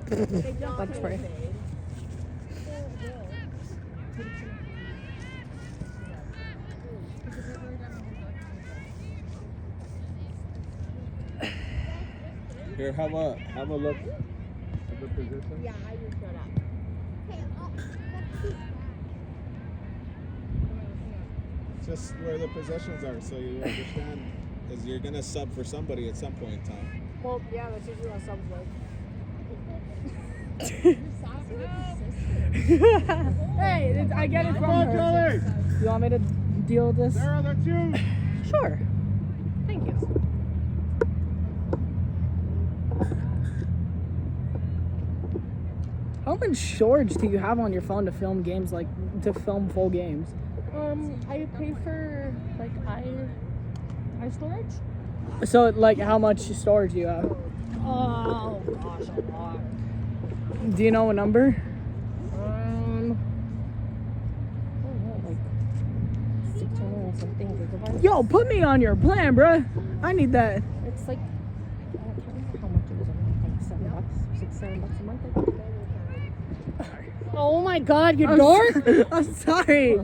That's right. Here, have a look at the position. Yeah, I just shut up. Just where the possessions are, so you understand, because you're gonna sub for somebody at some point in time. Well, yeah, that's usually what subs like. Hey, I get it from her. You want me to deal with this? Sarah, that's you. Sure. Thank you. How much storage do you have on your phone to film games, like to film full games? I pay for like storage. So, like, how much storage do you have? Oh gosh, a lot. Do you know a number? Like 600 something gigabytes. Yo, put me on your plan, bruh. I need that. It's like I can't remember how much it was a month, like $7, $6, $7 a month. I think. Oh my God, you dork! I'm sorry.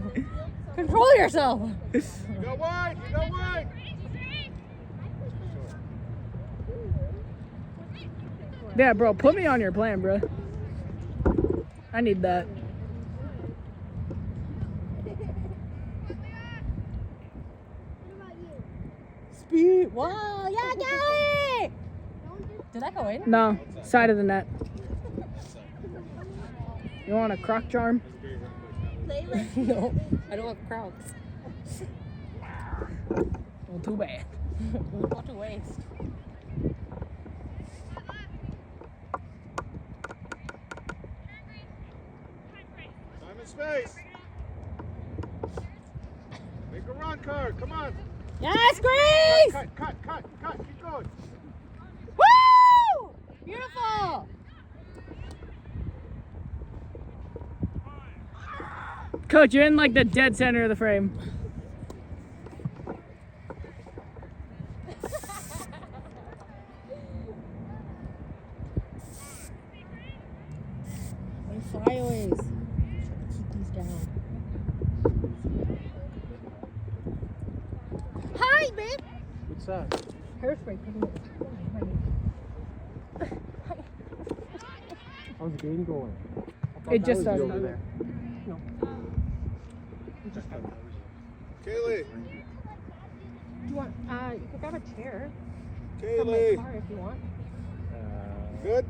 Control yourself. You go wide. You go wide. Yeah, bro, put me on your plan, bro. I need that. Speed. Wow, yeah, Kelly! Did that go in? No, side of the net. You want a croc charm? No, I don't have Crocs. Well, too bad. What a waste. Time and space. Make a run, Carr. Come on. Yes, Grace! Cut. Keep going. Woo! Beautiful! Coach, you're in like the dead center of the frame. Flyaways. Keep these down. Hi, babe. What's that? Hairspray. How's the game going? It just started. over there. No. Kaylee. Do you want? You can grab a chair from my Kaylee. car if you want. Good.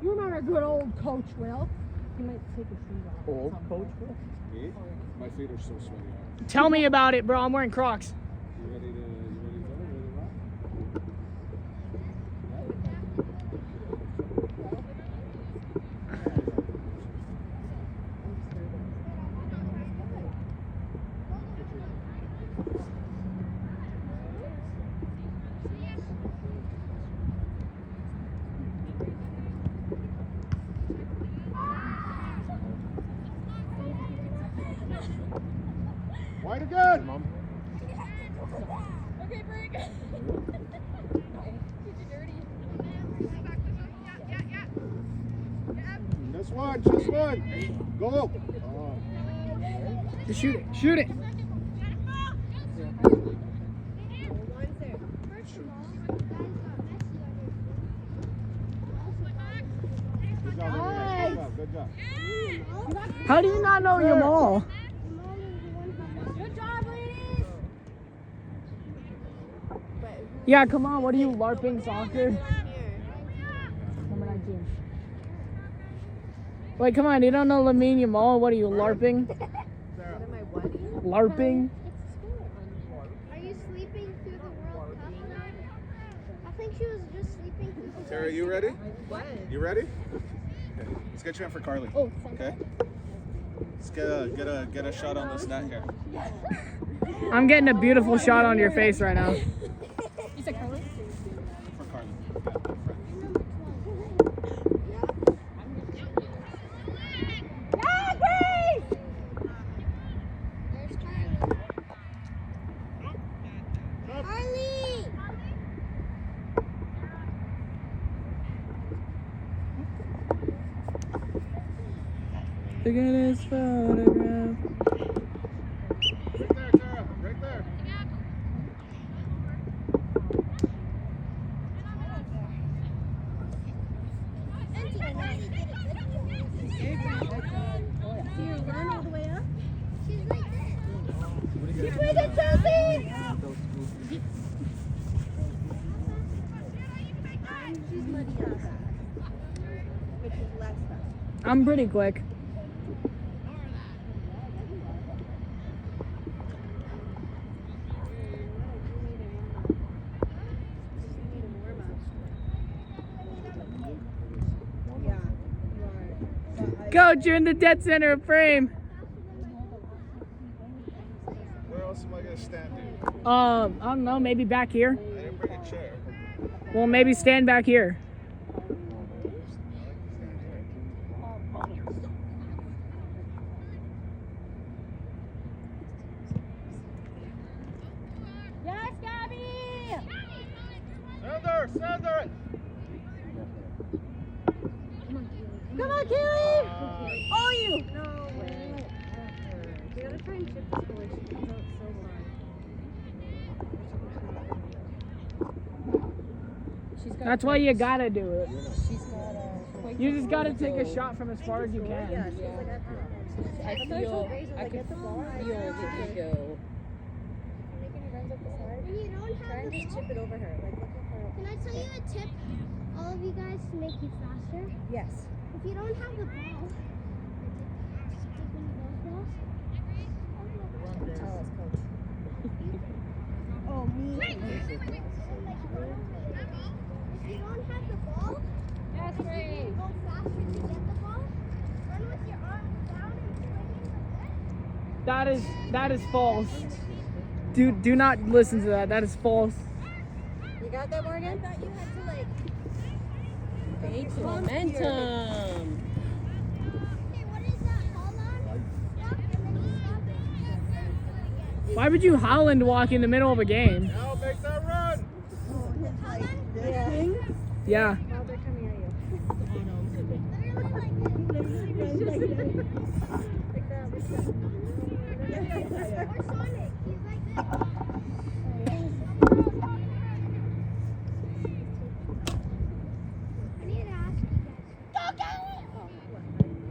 You remember good old Coach Will? He might take his shoes off. Old Coach Will? Me? My feet are so sweaty. Tell me about it, bro. I'm wearing Crocs. You ready to rock? Wide again! Mom. Okay, break. Get you dirty. Just one. Go. Just shoot it. Shoot it. Good job. How do you not know your mall? Good job, ladies. Yeah, come on. What are you, LARPing soccer? Number 19. Wait, come on. You don't know Lamine Yamal? What are you, LARPing? LARPing? Are you sleeping through the World Cup now? I think she was just sleeping through the Sarah, you ready? What? You ready? Okay. Let's get you in for Carly. Oh, Okay. Let's get a shot on this net here. I'm getting a beautiful shot on your face right now. You said Carly? For Carly. There's Carly. Charlie! Look at this photograph. Right there, Tara. Right there. See her run all the way up? She's like this. She's with it, Chelsea! She's muddy outside, which is less fun. I'm pretty quick. Coach, you're in the dead center of frame. Where else am I gonna stand, dude? I don't know, maybe back here. I didn't bring a chair. Well, maybe stand back here. Yes, Gabby! Sander! Come on, Kaylee! Oh, you! No way. You gotta try and chip this boy. She comes out so far. That's why you gotta do it. She's got a... You just gotta take a shot from as far as you Yeah, can. she's like at the... I feel the ego. Making her runs up the side. When you don't Try have and the just ball, chip it over her. Like, looking for... can I tell you a tip, all of you guys, to make you faster? Yes. If you don't have the ball, stick in those balls. Tell us, coach. Oh, me. If you don't have the ball, Yes, you Ray. can go faster to get the ball. Run with your arms down and swing it like That is false. Do not listen to that. That is false. You got that, Morgan? I thought you had to like. Creates momentum. Okay, what is that? Hold on. Stop and then you stop it. Why would you Holland walk in the middle of a game? Now make that run! Yeah. Yeah. Now they're coming at you. Literally like this. Like that. Or Sonic. He's like this. I need to ask you guys. Go get it!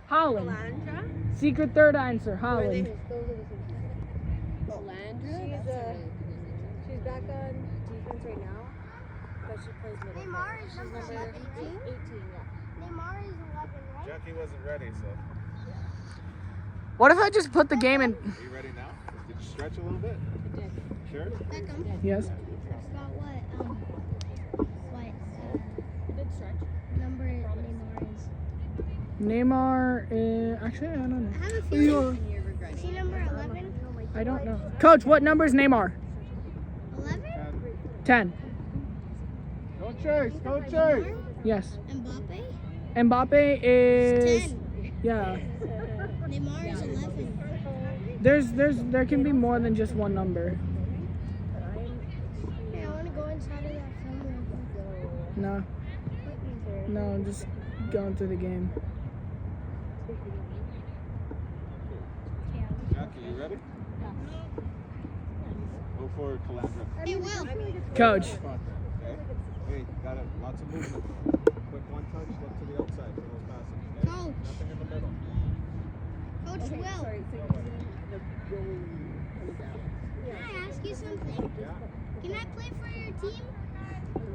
Holland. Landra? Secret third answer, Holland. She's back on defense right now, but she plays middle. Neymar is number 11, right? 18, yeah. Neymar is 11, right? Jackie wasn't ready, so. What if I just put the game in? Are you ready now? Did you stretch a little bit? Sure? Beckham. Yes. Scott, what Good stretch. number Neymar is? Neymar actually, I don't know. I have a You feeling. are- Is he number 11? I don't know. Coach, what number is Neymar? 11? 10. Go chase! Go chase! Yes. Mbappe? Mbappe is 10. yeah. Neymar is 11. There can be more than just one number. Hey, I want to go inside of that film. No. No, I'm just going through the game. Jackie, you ready? Go forward, Calandra. Hey, Will. Coach. Spot there, okay? Hey, got it. Lots of movement. Quick one touch, look to the outside for those passes, okay? Coach. Nothing in the middle. Coach Will. Can I ask you something? Yeah. Can I play for your team?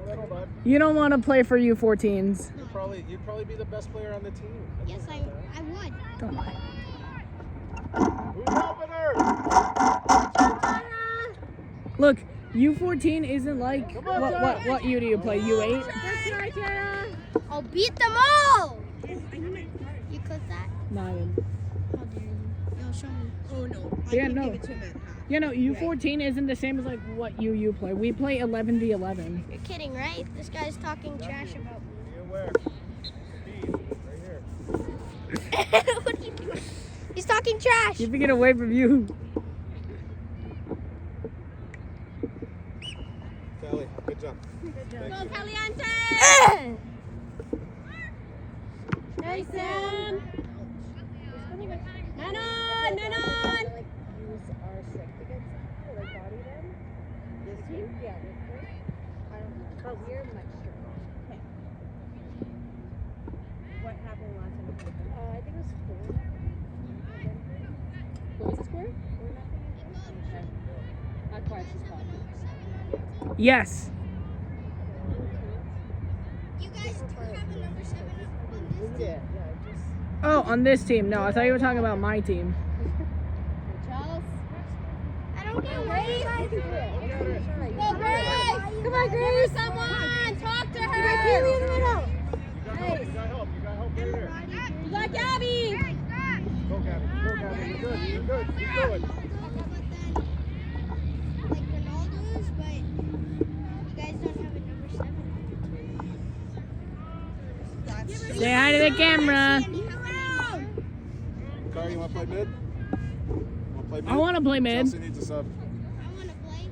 Little, bud. You don't want to play for U14s. You'd probably be the best player on the team. Yes, I would. Don't lie. Who's helping her? Look, U14 isn't like what U do you play? U8? I'll beat them all. You clip that? No, I didn't. How dare you? Yo, show me. Oh no. Yeah, no. You know, U14 isn't the same as like what you play. We play 11v11. You're kidding, right? This guy's talking trash about me. Be aware. Speed, right here. What are you doing? He's talking talking trash. Keeping it away from you. Kelly, good job. Thank you. Caliente! Nice, Sam! Nanon! Nanon! Like you are strict against them, or like body them. This team? Yeah, this team. I don't know. But we're much stricter. Okay. What happened last time we played them? I think it was 4. What was the score? 4-0. Okay. Not quite as coffee. Yes. You guys do have a number 7 on this Yeah, just. Oh, on this team. No, I thought you were talking about my team. Charles? I don't get Grace. Go, Grace! Come on, Grace! Someone! Talk to her! Kaylee in the middle. You got help. You got help right there. You got Gabby! Go, Gabby. Go, Gabby. You're good. You're good. Keep going. Like Ronaldo's, but you guys don't have a number 7. Say hi to the camera. Car, you want to play mid? Want to play mid? I want to play mid. Chelsea needs a sub. I want to play.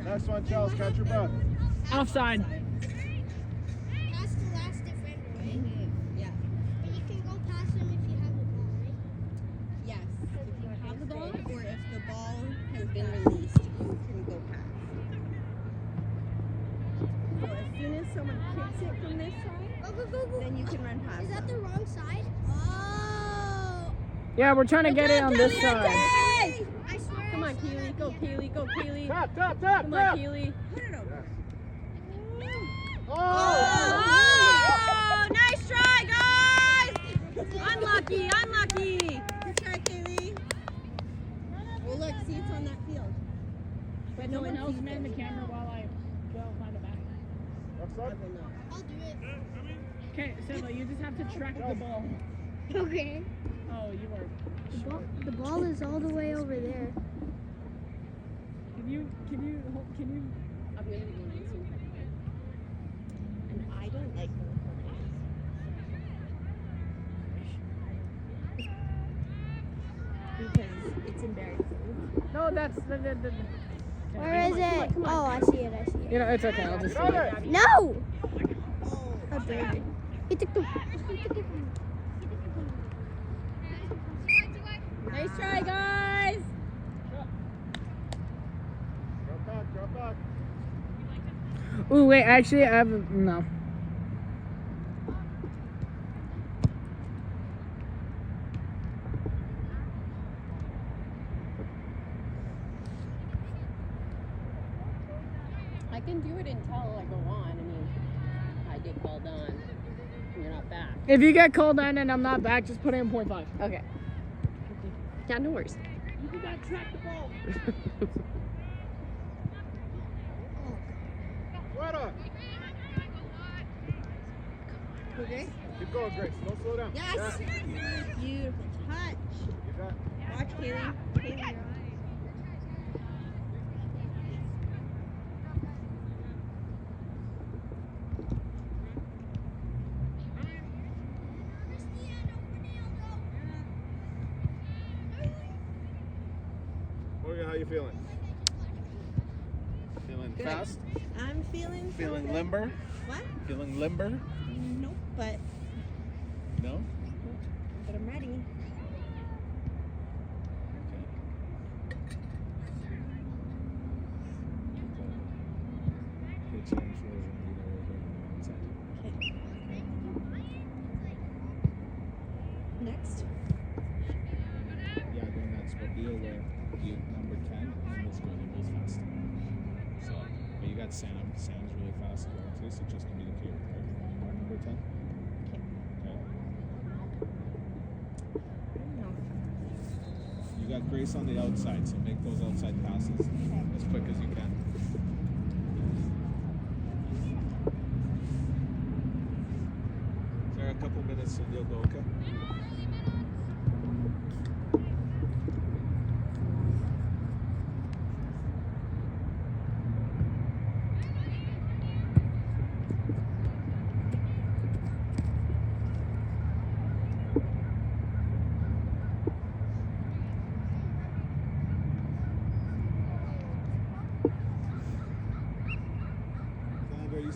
Next one, Chelsea. Catch your breath. Offside. That's the last defender, right? Yeah. And you can go past him if you have the ball, right? Yes. If you have the ball, or if the ball has been released, you can go past. So as soon as someone kicks it from this side, Go, go, go, go. then you can run past. Is that the wrong side? Oh. Yeah, we're trying to get it on this side. I swear. Come on, Keely. Go, Keely. Go, Keely. Tap. Come on, Keely. Oh! Oh! Nice try, guys! Unlucky. Good try, Kaylee. Oh, look, see, it's on that field. But no one else man the camera while I go find a bag. Offside? I'll do it. Okay, Seba, you just have to track the ball. Okay. Oh, you are. The ball is all the way over there. Can you? I'm going to be going soon. And I don't like the because it's embarrassing. No, that's the. Where is it? Oh, I see it. You know, it's okay. I'll just. Get on it! No! How dare you. He took the. Nice try, guys! Drop back. Ooh, wait. Actually, I have no. I can do it until I go on. I mean, I get called on. And you're not back. If you get called on and I'm not back, just put it in 0.5. Okay. Yeah, no worries. You got track the ball. Fuera. Okay. Keep going, Grace. Don't slow down. Yes! Yeah. Beautiful touch. You got Watch, Kaylee. Kaylee, you're on. Morgan, how you feeling? Feeling Good. fast? I'm feeling Feeling limber? What? Feeling limber? Nope, but No? I'm ready. Next. Yeah, then that's what deal where you number 10 and this girl that goes fast. So, but you got Sam. Sam's really fast as well too, so just communicate with her. You are number 10? Okay. You got Grace on the outside, so make those outside passes as quick as you can. There are a couple minutes and you'll go, okay?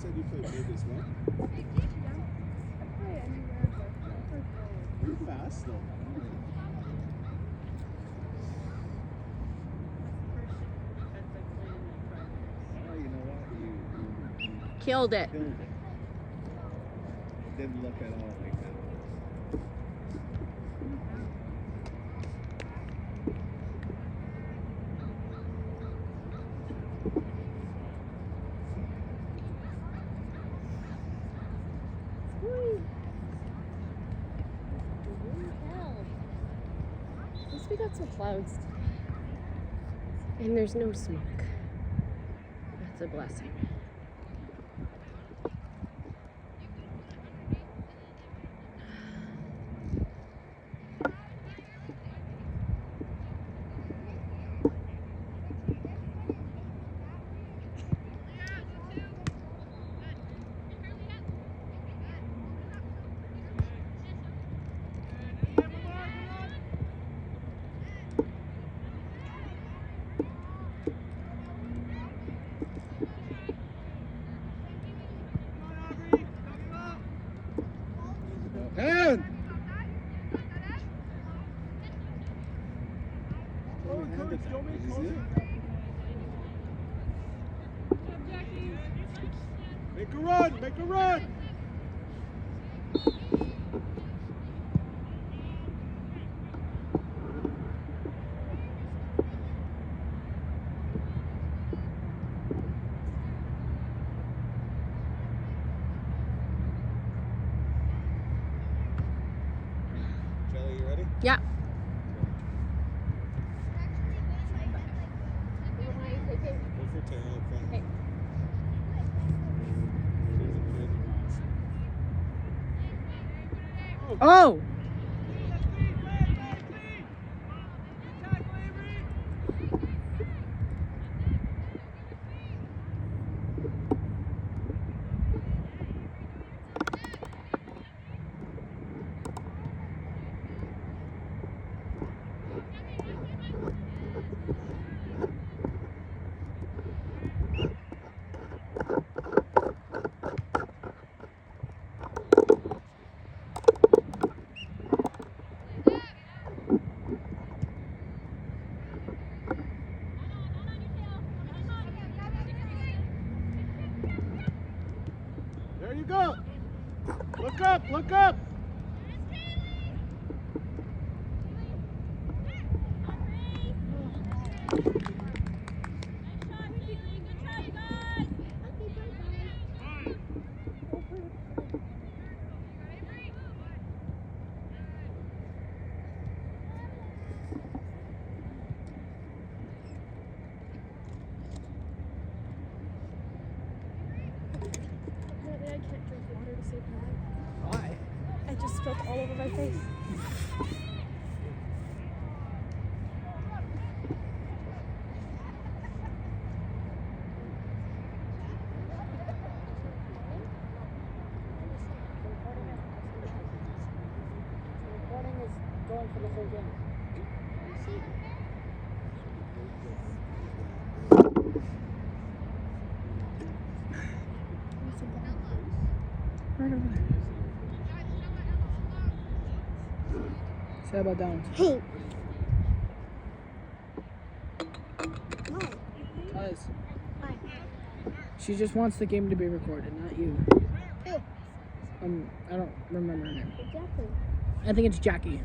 said you played big as well. You're fast though. Oh, you know what? You Killed it. killed it. It didn't look at all like that. At least we got some clouds today. And there's no smoke. That's a blessing. Hand! Make a run! Make a run! Jelly, you ready? Yeah. Go for tail up front. Okay. Oh! There you go. Look up, look up. Apparently I can't drink water to save my life. Why? I just spilled all over my face. Recording is going for the whole game. Right over there. Say about that one. Hey. Cuz Why? she just wants the game to be recorded, not you. Who? I don't remember her name. Exactly. I think it's Jackie.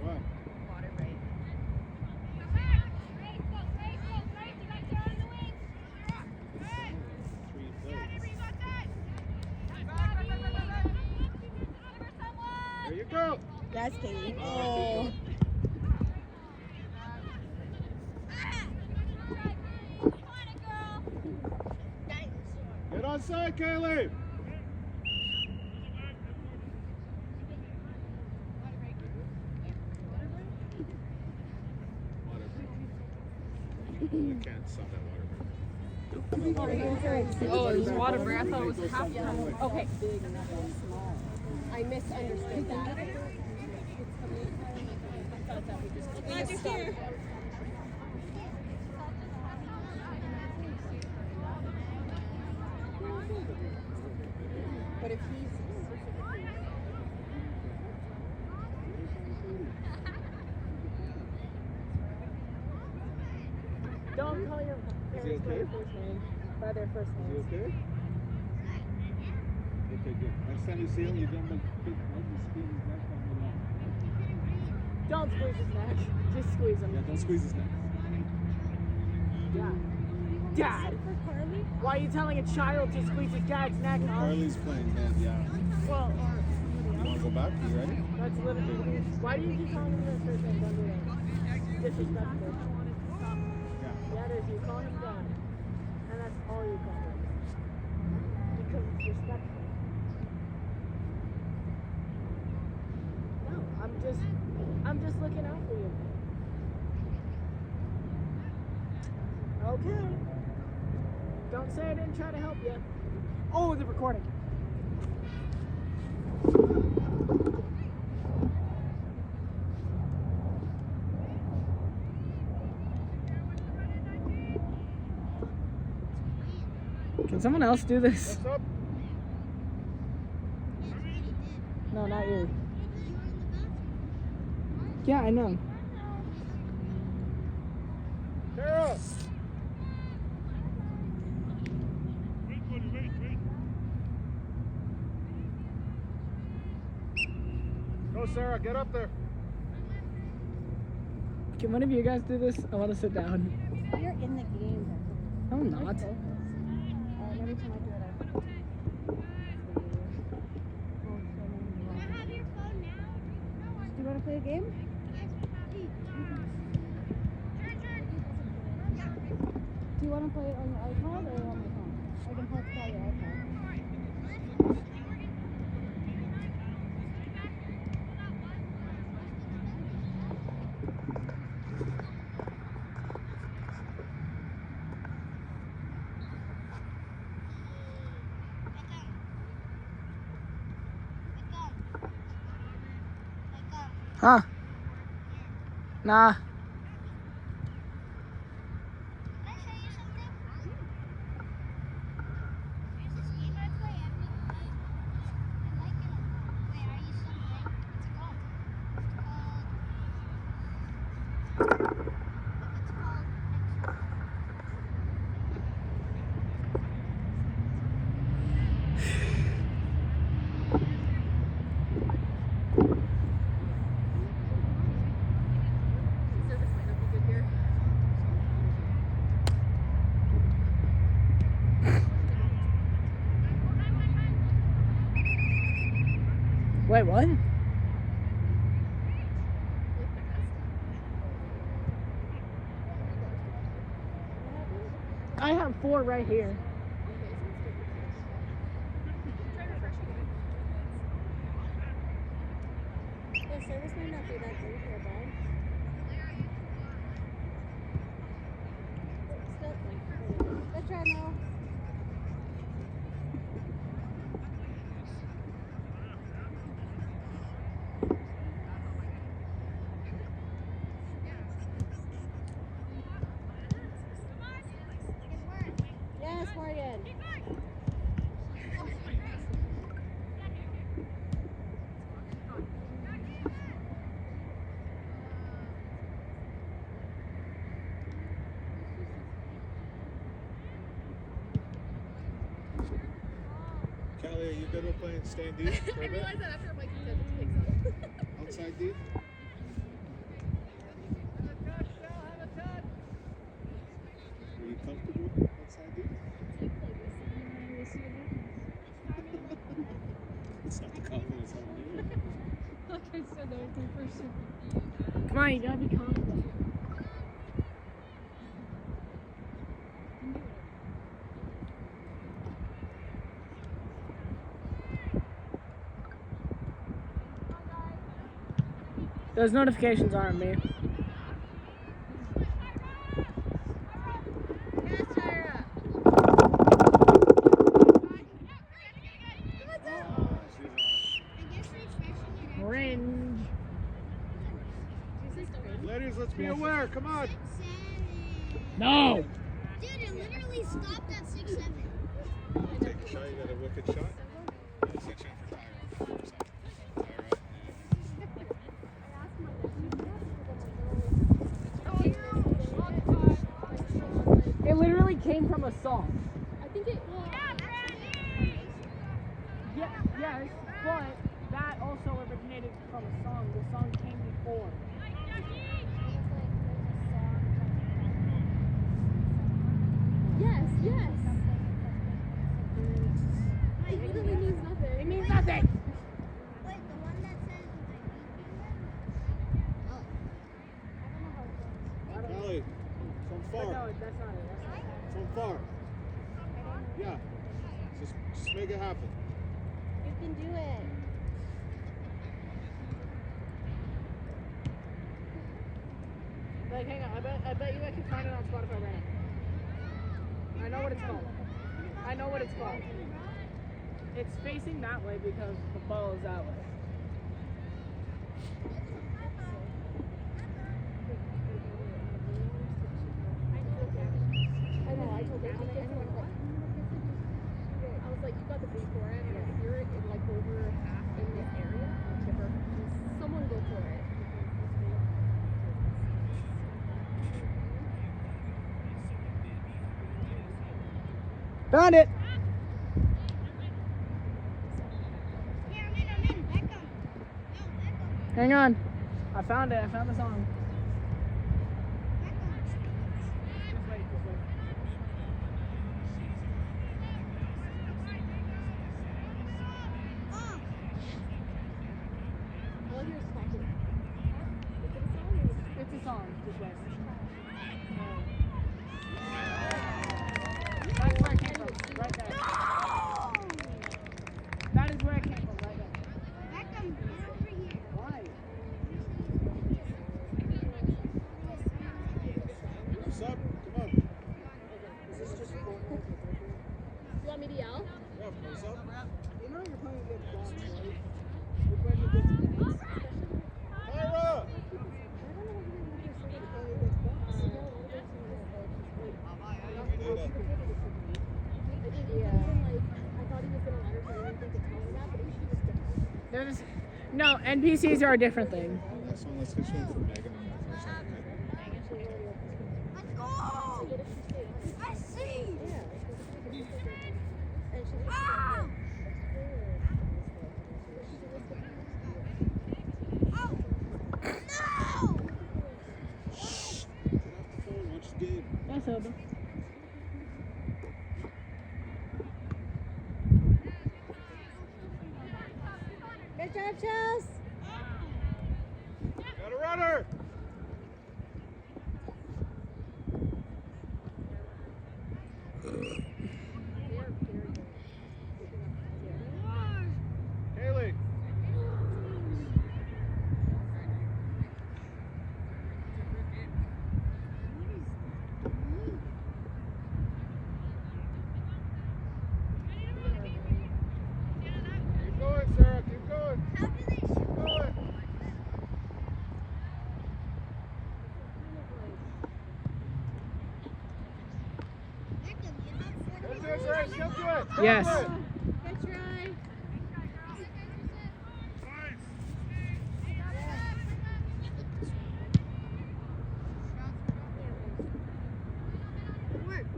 What? Water break. There you go. That's Kaylee. Oh. That side, Kaylee. We can't stop at water break. Oh, it was water break. I thought it was halftime. Okay. I misunderstood that. Glad you're here. But if he's don't call your parents by their first name. By their first You name. okay? Okay, good. Next time you see him, you don't make big squeeze his neck on the line. Don't squeeze his neck. Just squeeze him. Yeah, don't squeeze his neck. Dad. Why are you telling a child to squeeze his dad's neck, huh? Harley's playing, man. Yeah. Well, You want to go back? You ready? that's literally. Why do you keep calling him their first name? Don't do that. Disrespectful. Yeah. Yeah, it is. You call him dad. And that's all you call him. Because it's respectful. No, I'm just looking out for you. Okay. Don't say I didn't try to help you. Oh, the recording. Can someone else do this? What's up? No, not you. Yeah, I know. Sarah! Go, Sarah. Get up there. Can one of you guys do this? I want to sit down. You're in the game. No, I'm not. Every time I do it, Have your phone now? Do you want to play a game? Do you want to play it on your iPad or on my phone? I can hotspot your iPad. Huh? Nah. Can I show you something? There's this game I play every night. I like it a lot. Wait, are you still playing? What's it called? Service might not be good here. Wait, what? I have 4 right here. The service might not be that great here, bud. Let's try now. Yes, Morgan. Callie, are you good with playing stand deep for a bit? that after Mikey said to take some. Outside deep? Are you comfortable outside deep? It's not the confidence on you. Like I said, that was my first time. Come on, you gotta be confident. Those notifications aren't me. Orange. Ladies, let's be aware. Come on. No. Dude, it literally stopped at 6-7. Take a shot. You got a wicked shot. Yeah, section for Tyra. It literally came from a song. I think it. Yeah, yes, but that also originated from a song. The song came before. Yes, yes. It literally means nothing. It means nothing. Wait, the one that says Ellie, from But far. no, that's not it. From far. Yeah. Just make it happen. You can do it. Like, hang on. I bet you I can find it on Spotify right now. I know what it's called. I know what it's called. It's facing that way because the ball is that way. I know, I told her. I was like, you got the beat for it, and I hear it in like over half in this area. Someone go for it. Found it. Yeah, I'm in. Beckham. No, Beckham. Hang on. I found it. I found the song. Just wait. Oh, All I hear is talking. Is it a song or is it? It's a song. Just wait. That's where it came from. Right there. That is where it came from. Right there. Beckham, come over here. Why? What's up? Come on. You want me to yell? Yeah, what's up? You know you're playing against boss, right? You're playing against boss. Tyra! There's no NPCs are a different thing. Last one, let's get you in for Megan and Mark for a second, okay? Let's go. I see. Ah! Oh, no! Get off the phone, watch the game. That's over. Good job, Chels. Got a runner! Haley! Keep going, Sarah, keep going. How do they shoot? Keep going. Beckham, you have 40 Get to it, Grace, get to it. Yes. Get to it. Good try. It worked.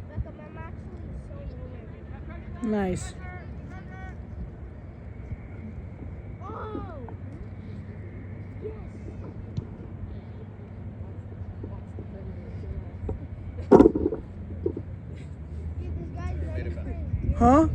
Beckham, I'm actually so nervous. Nice. Oh! Dude, this guy's ready for it. Huh?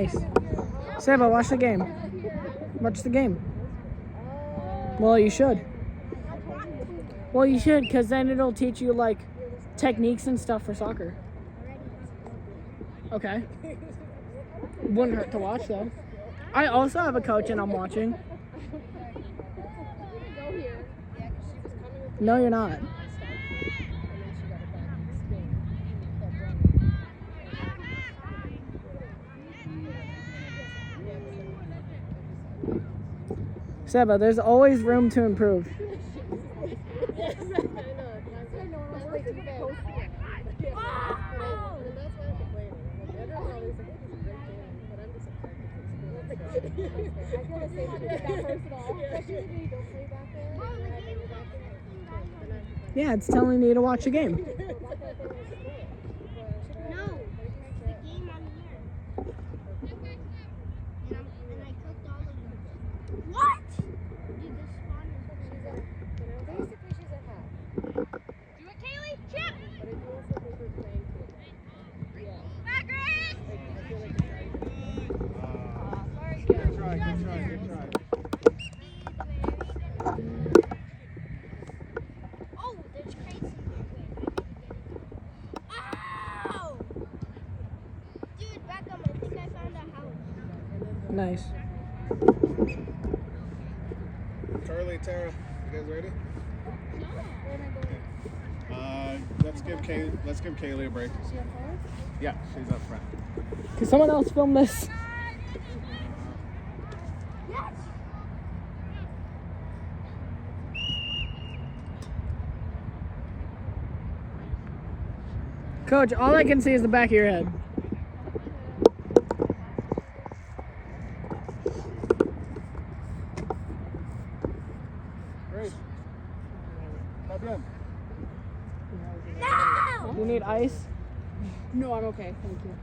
Nice. Seba, watch the game. Watch the game. Well, you should. Well, you should, because then it'll teach you, like, techniques and stuff for soccer. Okay. Wouldn't hurt to watch, though. I also have a coach, and I'm watching. No, you're not. Seba, there's always room to improve. Yeah, it's telling you to watch a game. No, the game on here. And I cooked all of them. What? Dude, this spawn is Basically, she's a half. Do it, Kaylee. Chip. But if you also make her playing too. Yeah. Back, Grace. Like, I feel like it's right. Good try. Oh, there's crates in here. Ow! Dude, back up. I think I found a house. Nice. Charlie, Tara, you guys ready? Let's give Kaylee a break. Is she on fire? Yeah, she's up front. Can someone else film this? Yes! Coach, all I can see is the back of your head. Great. Está bien. You need ice? No, I'm okay. Thank you.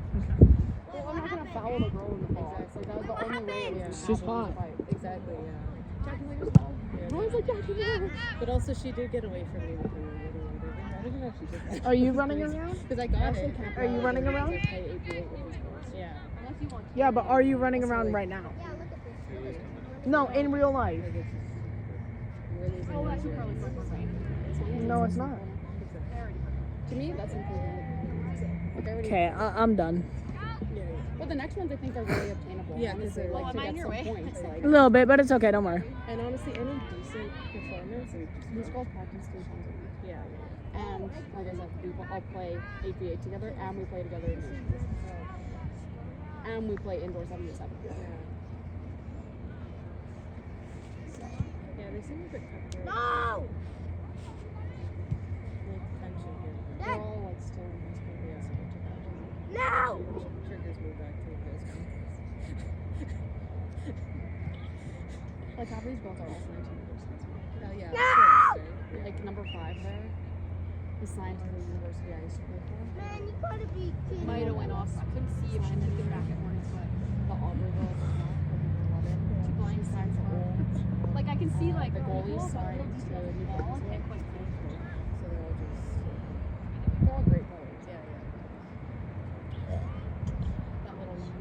Well, I'm not gonna foul the girl in the ball. Exactly. That was the only way it was It's gonna just happen in hot. the fight. Exactly. Yeah. Jackie Williams ball. Everyone's like Jackie Williams. But also, she did get away from me with the I don't know if she did that. Are you running around? Because I got it. Are you running around? Play APA with these girls. Yeah. Unless you want. Yeah, but are you running around right now? Yeah, look at this. No, in real life. Like, it's we're losing. Oh, that's here. Carly's right. No, it's not. To me, that's improvement. Like, I already. Okay, I'm done. Yeah. Well, the next ones I think are really obtainable. Yeah, honestly, well, like am I to in get your some way? points. Like, A little bit, but it's okay. Don't worry. and honestly, any decent performance, and these girls practice 3 times a week. Yeah. And like I said, we all play 8v8 together, and we play together in nations. And we play indoor 7v7. Yeah. Yeah, they seem a bit tougher. No! Like tension here. Dad. They're all like still in high school. Yeah, so much of that. No! Triggers me back to high school. Like half these girls are also 19 persons. Oh yeah. No! Like number 5 there is signed to the university I used to play for. Man, you gotta be kidding. Might have went off. I couldn't see if she took it back at morning, but The Aubrey girls as well. Like 11. she blind sides her. Like I can see like The her goalies people, but signed little to details. New All I Brunswick. can't quite see. So they're all great players. Yeah, yeah. That little one.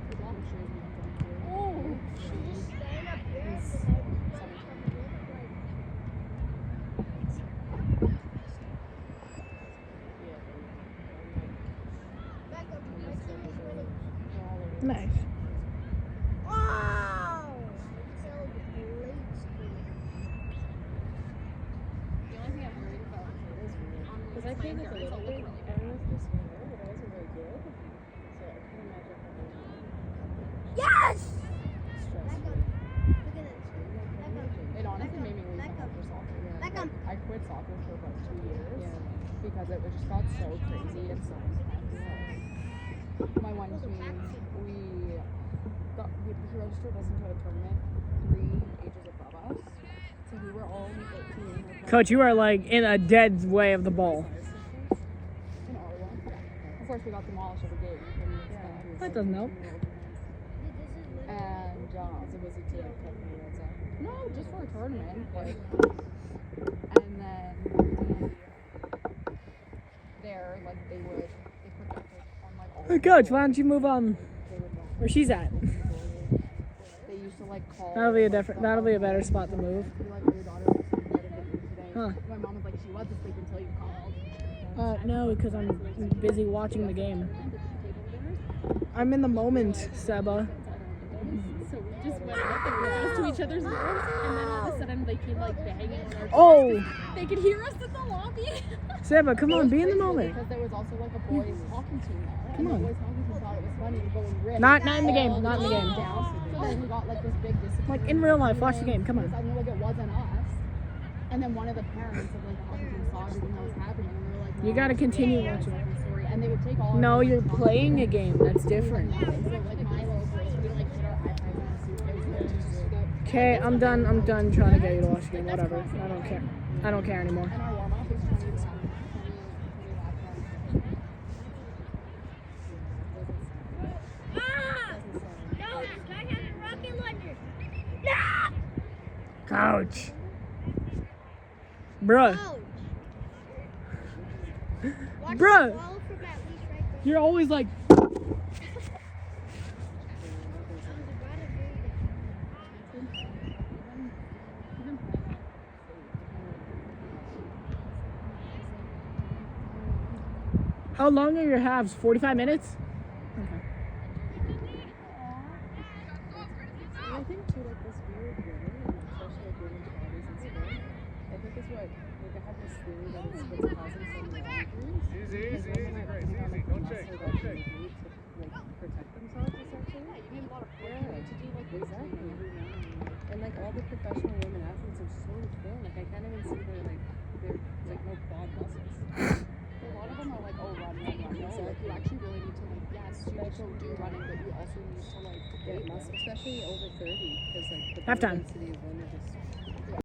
The blonde shoes we can go to. Oh, She Stand up here. is 17. Back up. My team is winning. Nice. Wow! So late screen. the only thing I'm worried about Because I played with a little bit with this one, but I wasn't very good. So I can imagine how Yes! stressful. Back up. Look at this. Back up. It honestly made me lose Back my up. love for soccer. Yeah. Back up. I quit soccer for about 2 years because it just got so crazy and so intense. My one team, we registered us into a tournament 3 ages above us. So we were all in 13. Like, Coach, you are like in a dead way of the ball. in Ottawa. Of course, we got demolished every game. That doesn't help. And so it was a team company. No, just for a tournament. Like, and then there, like they projected on like all Hey, Coach, why don't you move where she's at? They used to like call. That'll be a better spot to move. Be like, your daughter was asleep today. Huh. My mom was like, she was asleep until you called. No, because I'm busy watching the game. I'm in the moment, Seba. So we just went up and we were close to each other's rooms, and then all of a sudden they came like banging on our doors. Oh, They could hear us in the lobby. Seba, come on, be in the moment. Because there was also like a boys talking team there. Come and on. the boys talking team thought it was funny to go and rip. Not in the game, not in the game. So then we got like this big discipline. Like in real life, watch the game. Come on. I knew like it wasn't us. And then one of the parents of like the hockey team saw everything that was happening, and they were like, You gotta continue watching. Sorry. And they would take all. No, you're playing a game. That's different. So like my little girls, we like put our iPads in our suitcases. Okay, I'm done trying to get you to watch the game. Whatever. I don't care anymore. And our warm up is 20 laps. Coach. Bruh. Watch Bruh. the ball from at least right there. You're always like. How long are your halves? 45 minutes? Okay. I think too, like this weird weather, especially like women's bodies and sport, I think is what, like I have this theory that it's what's causing so many injuries. Easy, easy. Don't shake, don't shake. To like protect themselves essentially. Yeah, you need a lot of protein to do like exactly. And like all the professional women athletes are so thin, like I can't even see their like no quad muscles. A lot of them are like, oh, run. No, like you actually really need to like, yes, you also do running, but you also need to like Get muscle, especially over 30, because like the Halftime. density of women just